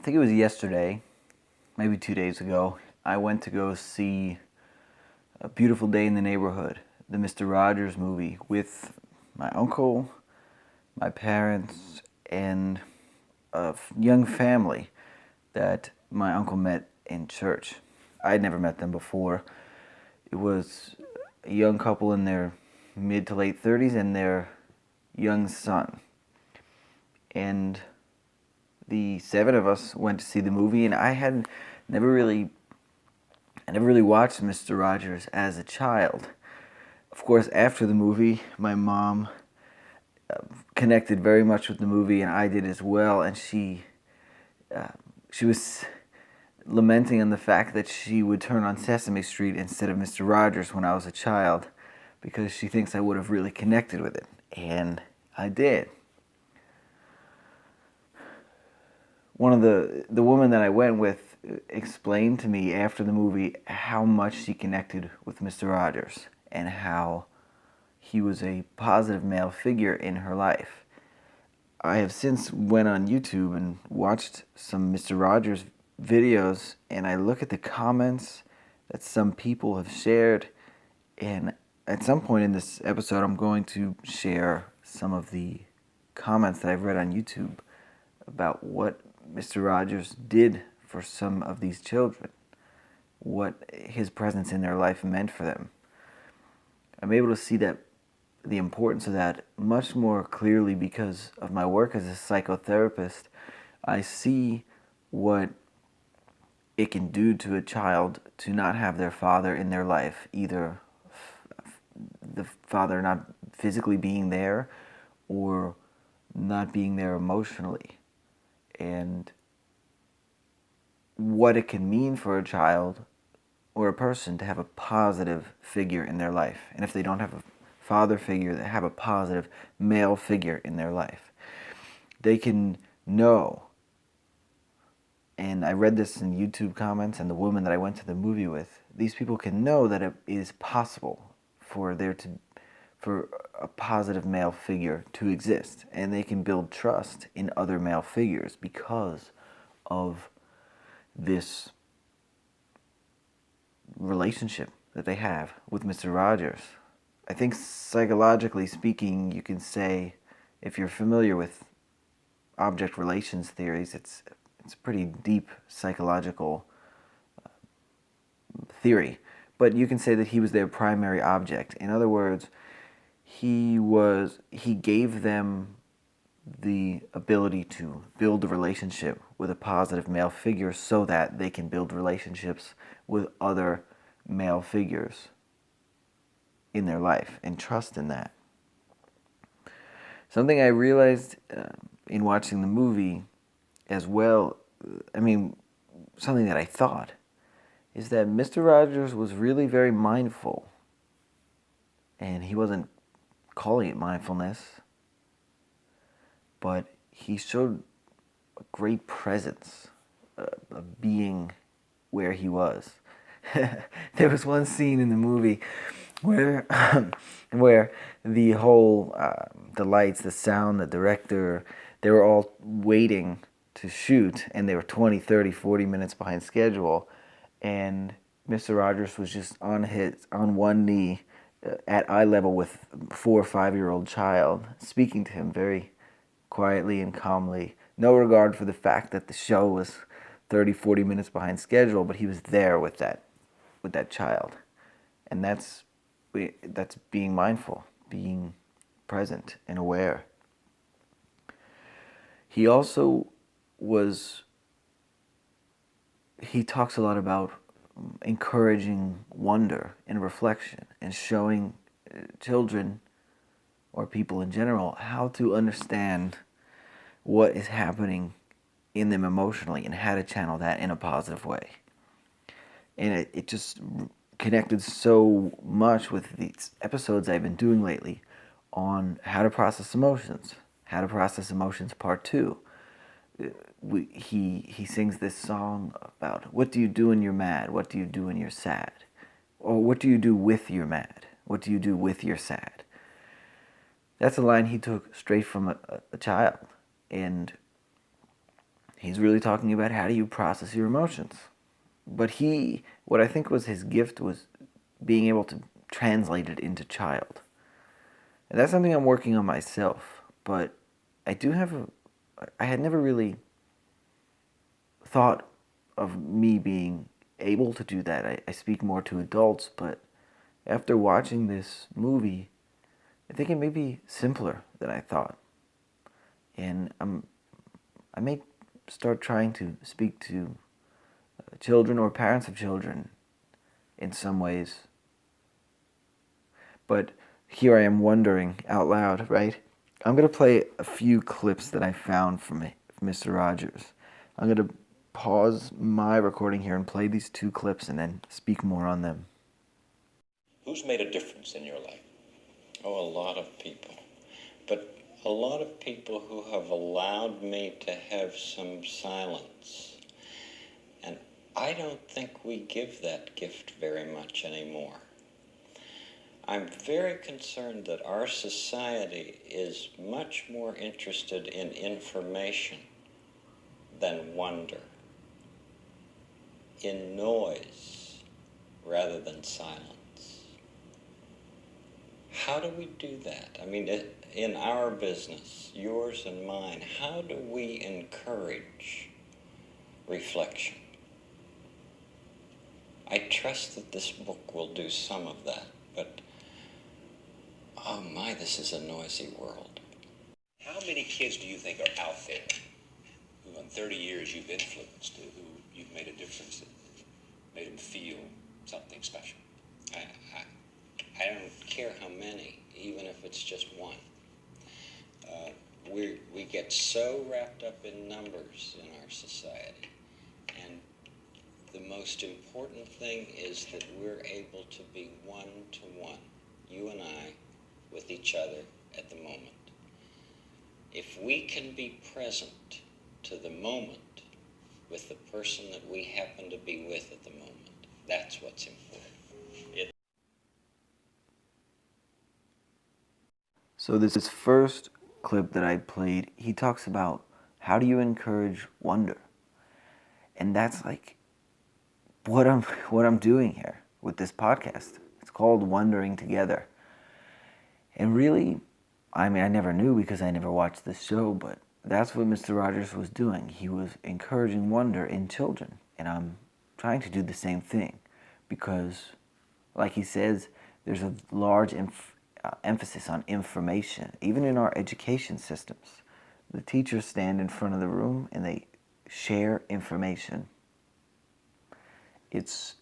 think it was yesterday, maybe 2 days ago, I went to go see A Beautiful Day in the Neighborhood, the Mr. Rogers movie, with my uncle, my parents, and a young family that my uncle met in church. I'd never met them before. It was a young couple in their mid to late 30s and their young son. And the seven of us went to see the movie, and I never really watched Mr. Rogers as a child. Of course, after the movie, my mom connected very much with the movie, and I did as well. And she was lamenting on the fact that she would turn on Sesame Street instead of Mr. Rogers when I was a child, because she thinks I would have really connected with it, and I did. One of the woman that I went with explained to me after the movie how much she connected with Mr. Rogers and how he was a positive male figure in her life. I have since went on YouTube and watched some Mr. Rogers videos, and I look at the comments that some people have shared, and at some point in this episode I'm going to share some of the comments that I've read on YouTube about what Mr. Rogers did for some of these children, what his presence in their life meant for them. I'm able to see that the importance of that much more clearly because of my work as a psychotherapist. I see what it can do to a child to not have their father in their life, either the father not physically being there or not being there emotionally, and what it can mean for a child or a person to have a positive figure in their life. And if they don't have a father figure, they have a positive male figure in their life. They can know, and I read this in YouTube comments, and the woman that I went to the movie with, these people can know that it is possible for a positive male figure to exist, and they can build trust in other male figures because of this relationship that they have with Mr. Rogers. I think psychologically speaking, you can say, if you're familiar with object relations theories, it's a pretty deep psychological theory, but you can say that he was their primary object. In other words, he gave them the ability to build a relationship with a positive male figure so that they can build relationships with other male figures in their life and trust in that. Something I realized in watching the movie as well, something that I thought, is that Mr. Rogers was really very mindful, and he wasn't calling it mindfulness, but he showed a great presence of being where he was. There was one scene in the movie where the whole, the lights, the sound, the director, they were all waiting to shoot, and they were 20, 30, 40 minutes behind schedule, and Mr. Rogers was just on one knee at eye level with a 4 or 5-year-old child, speaking to him very quietly and calmly. No regard for the fact that the show was 30, 40 minutes behind schedule, but he was there with that child. And that's being mindful, being present and aware. He also he talks a lot about encouraging wonder and reflection and showing children or people in general how to understand what is happening in them emotionally and how to channel that in a positive way. And it just connected so much with these episodes I've been doing lately on how to process emotions. How to Process Emotions Part 2. He sings this song about, what do you do when you're mad? What do you do when you're sad? Or what do you do with your mad? What do you do with your sad? That's a line he took straight from a child. And He's really talking about how do you process your emotions. But what I think was his gift was being able to translate it into child. And that's something I'm working on myself. But I had never really thought of me being able to do that. I speak more to adults, but after watching this movie, I think it may be simpler than I thought. And I may start trying to speak to children or parents of children in some ways. But here I am wondering out loud, right? I'm going to play a few clips that I found from Mr. Rogers. I'm going to pause my recording here and play these two clips and then speak more on them. Who's made a difference in your life? Oh, a lot of people. But a lot of people who have allowed me to have some silence. And I don't think we give that gift very much anymore. I'm very concerned that our society is much more interested in information than wonder, in noise rather than silence. How do we do that? I mean, in our business, yours and mine, how do we encourage reflection? I trust that this book will do some of that, but oh my, this is a noisy world. How many kids do you think are out there who in 30 years you've influenced, who you've made a difference in, made them feel something special? I don't care how many, even if it's just one. We get so wrapped up in numbers in our society, and the most important thing is that we're able to be one-to-one, you and I, with each other at the moment. If we can be present to the moment with the person that we happen to be with at the moment, that's what's important. So this first clip that I played, he talks about how do you encourage wonder? And that's like what I'm doing here with this podcast. It's called Wondering Together. And really, I mean, I never knew because I never watched this show, but that's what Mr. Rogers was doing. He was encouraging wonder in children. And I'm trying to do the same thing because, like he says, there's a large emphasis on information, even in our education systems. The teachers stand in front of the room and they share information. It's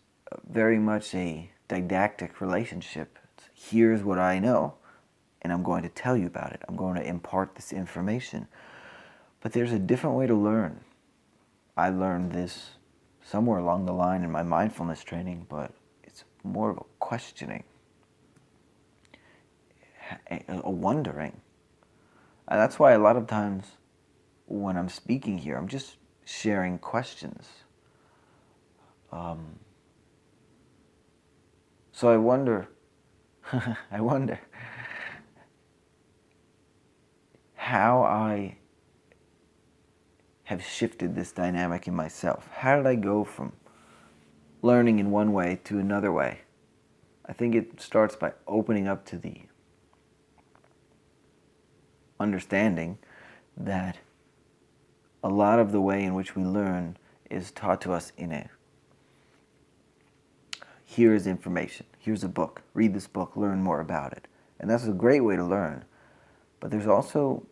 very much a didactic relationship. Here's what I know, and I'm going to tell you about it. I'm going to impart this information. But there's a different way to learn. I learned this somewhere along the line in my mindfulness training, but it's more of a questioning, a wondering. And that's why a lot of times when I'm speaking here, I'm just sharing questions. So I wonder, I wonder how I have shifted this dynamic in myself. How did I go from learning in one way to another way? I think it starts by opening up to the understanding that a lot of the way in which we learn is taught to us in a here's information, here's a book, read this book, learn more about it. And that's a great way to learn. But there's also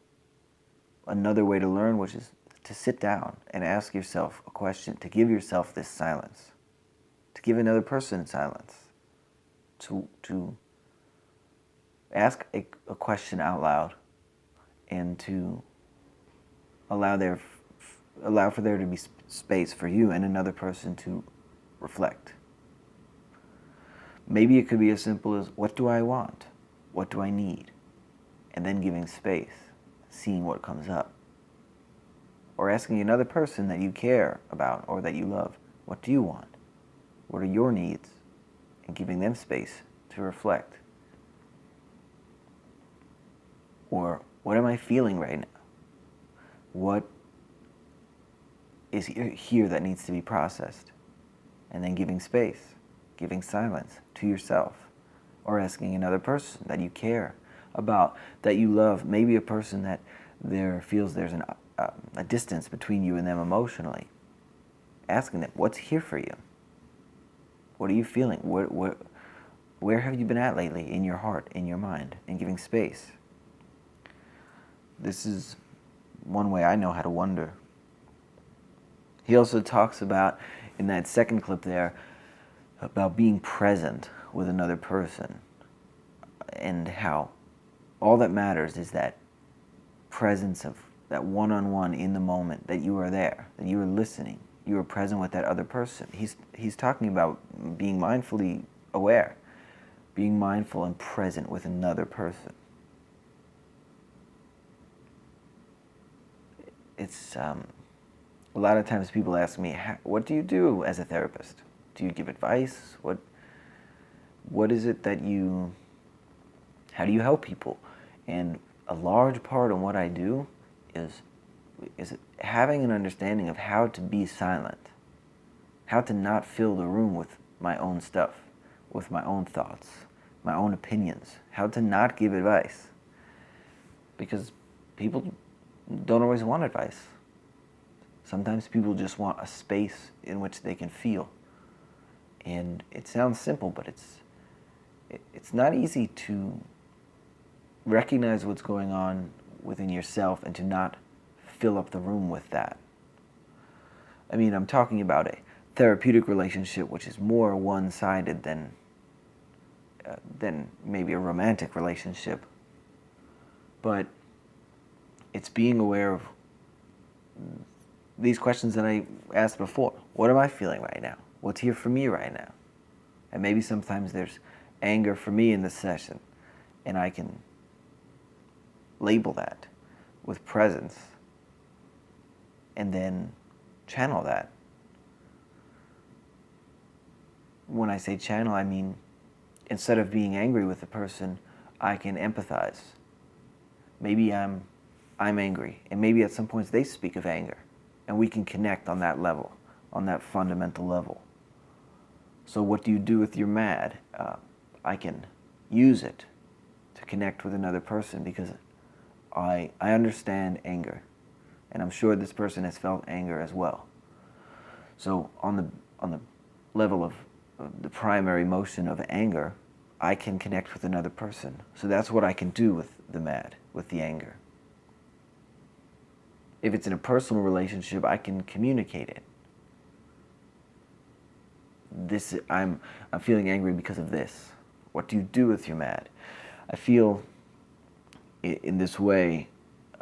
another way to learn, which is to sit down and ask yourself a question, to give yourself this silence, to give another person silence, to ask a question out loud, and to allow for there to be space for you and another person to reflect. Maybe it could be as simple as, what do I want? What do I need? And then giving space, seeing what comes up. Or asking another person that you care about or that you love, what do you want? What are your needs? And giving them space to reflect. Or, what am I feeling right now? What is here that needs to be processed. And then giving space, giving silence to yourself, or asking another person that you care about, that you love, maybe a person that there feels there's a distance between you and them emotionally. Asking them, what's here for you? What are you feeling? Where have you been at lately in your heart, in your mind, and giving space? This is one way I know how to wonder. He also talks about, in that second clip there, about being present with another person, and how all that matters is that presence of that one-on-one in the moment, that you are there, that you are listening, you are present with that other person. He's talking about being mindfully aware, being mindful and present with another person. It's a lot of times people ask me, what do you do as a therapist? Do you give advice? What is it that how do you help people? And a large part of what I do is having an understanding of how to be silent, how to not fill the room with my own stuff, with my own thoughts, my own opinions, how to not give advice. Because people don't always want advice. Sometimes people just want a space in which they can feel. And it sounds simple, but it's not easy to recognize what's going on within yourself and to not fill up the room with that. I mean, I'm talking about a therapeutic relationship which is more one-sided than maybe a romantic relationship. But it's being aware of these questions that I asked before. What am I feeling right now? What's here for me right now? And maybe sometimes there's anger for me in this session, and I can label that with presence and then channel that. When I say channel, I mean instead of being angry with the person, I can empathize. Maybe I'm angry, and maybe at some points they speak of anger, and we can connect on that level, on that fundamental level. So what do you do with your mad? I can use it to connect with another person because I understand anger, and I'm sure this person has felt anger as well. So on the level of the primary emotion of anger, I can connect with another person. So that's what I can do with the mad, with the anger. If it's in a personal relationship, I can communicate it. I'm feeling angry because of this. What do you do with your mad? I feel in this way,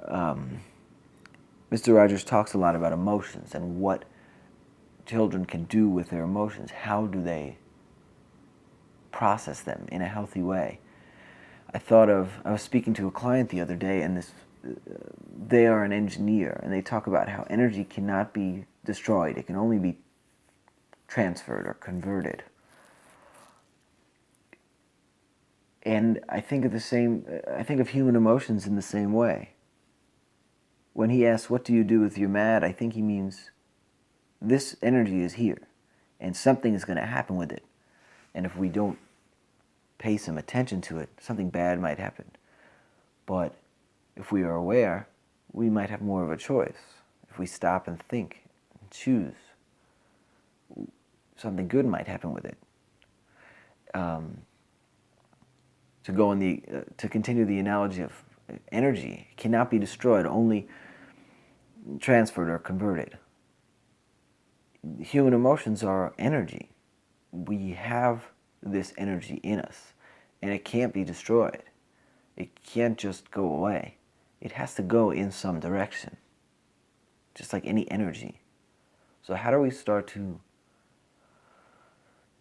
Mr. Rogers talks a lot about emotions and what children can do with their emotions. How do they process them in a healthy way? I was speaking to a client the other day, and they are an engineer, and they talk about how energy cannot be destroyed. It can only be transferred or converted. And I think of human emotions in the same way. When he asks, what do you do with your mad? I think he means this energy is here, and something is going to happen with it. And if we don't pay some attention to it, something bad might happen. But if we are aware, we might have more of a choice. If we stop and think and choose, something good might happen with it. To continue the analogy of energy, it cannot be destroyed, only transferred or converted. Human emotions are energy. We have this energy in us, and it can't be destroyed. It can't just go away. It has to go in some direction, just like any energy. So how do we start to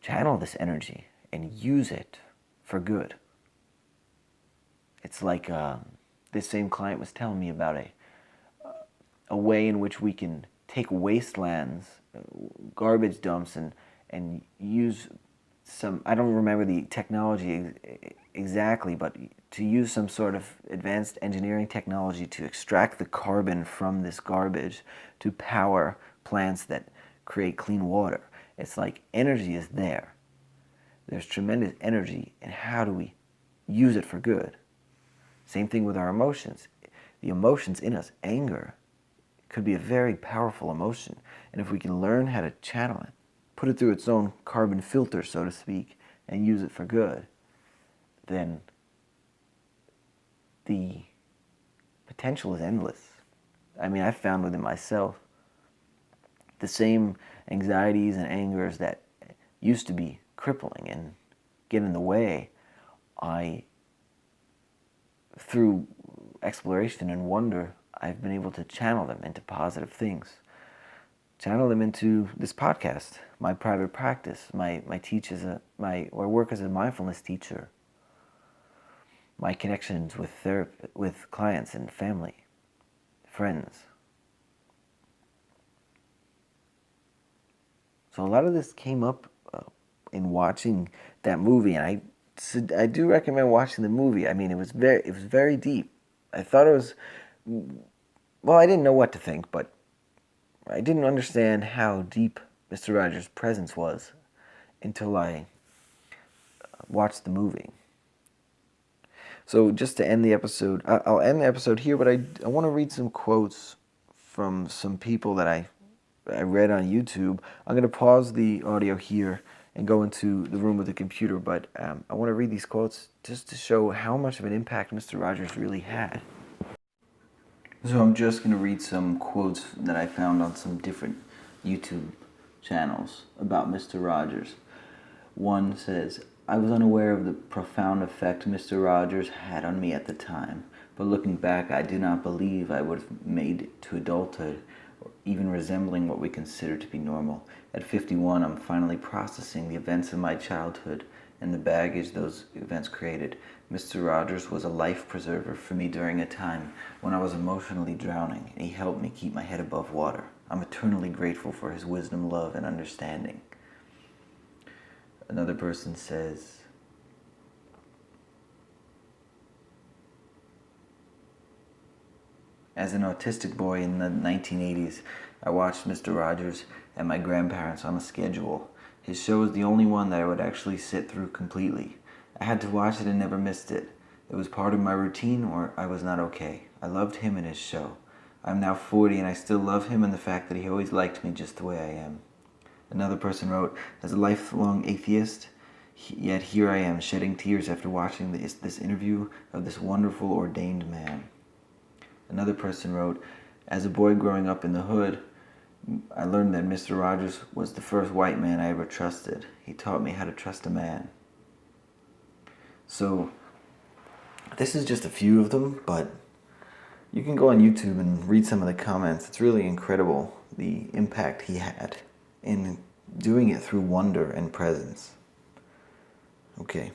channel this energy and use it for good? It's like this same client was telling me about a way in which we can take wastelands, garbage dumps, and use some, I don't remember the technology exactly, but to use some sort of advanced engineering technology to extract the carbon from this garbage to power plants that create clean water. It's like energy is there. There's tremendous energy, and how do we use it for good? Same thing with our emotions. The emotions in us, anger, could be a very powerful emotion. And if we can learn how to channel it, put it through its own carbon filter, so to speak, and use it for good, then the potential is endless. I mean, I found within myself the same anxieties and angers that used to be crippling and get in the way. Through exploration and wonder, I've been able to channel them into positive things. Channel them into this podcast, my private practice, my work as a mindfulness teacher, my connections with clients and family, friends. So a lot of this came up in watching that movie, and I do recommend watching the movie. I mean, it was very deep. I thought it was, well, I didn't know what to think, but I didn't understand how deep Mr. Rogers' presence was until I watched the movie. So just to end the episode, I'll end the episode here, but I want to read some quotes from some people that I read on YouTube. I'm going to pause the audio here and go into the room with the computer, but I want to read these quotes just to show how much of an impact Mr. Rogers really had. So I'm just going to read some quotes that I found on some different YouTube channels about Mr. Rogers. One says, "I was unaware of the profound effect Mr. Rogers had on me at the time, but looking back, I do not believe I would have made it to adulthood, or even resembling what we consider to be normal. At 51, I'm finally processing the events of my childhood and the baggage those events created. Mr. Rogers was a life preserver for me during a time when I was emotionally drowning, and he helped me keep my head above water. I'm eternally grateful for his wisdom, love, and understanding." Another person says, "As an autistic boy in the 1980s, I watched Mr. Rogers and my grandparents on a schedule. His show was the only one that I would actually sit through completely. I had to watch it and never missed it. It was part of my routine, or I was not okay. I loved him and his show. I'm now 40 and I still love him and the fact that he always liked me just the way I am." Another person wrote, "As a lifelong atheist, yet here I am shedding tears after watching this interview of this wonderful ordained man." Another person wrote, "As a boy growing up in the hood, I learned that Mr. Rogers was the first white man I ever trusted. He taught me how to trust a man." So, this is just a few of them, but you can go on YouTube and read some of the comments. It's really incredible the impact he had in doing it through wonder and presence. Okay.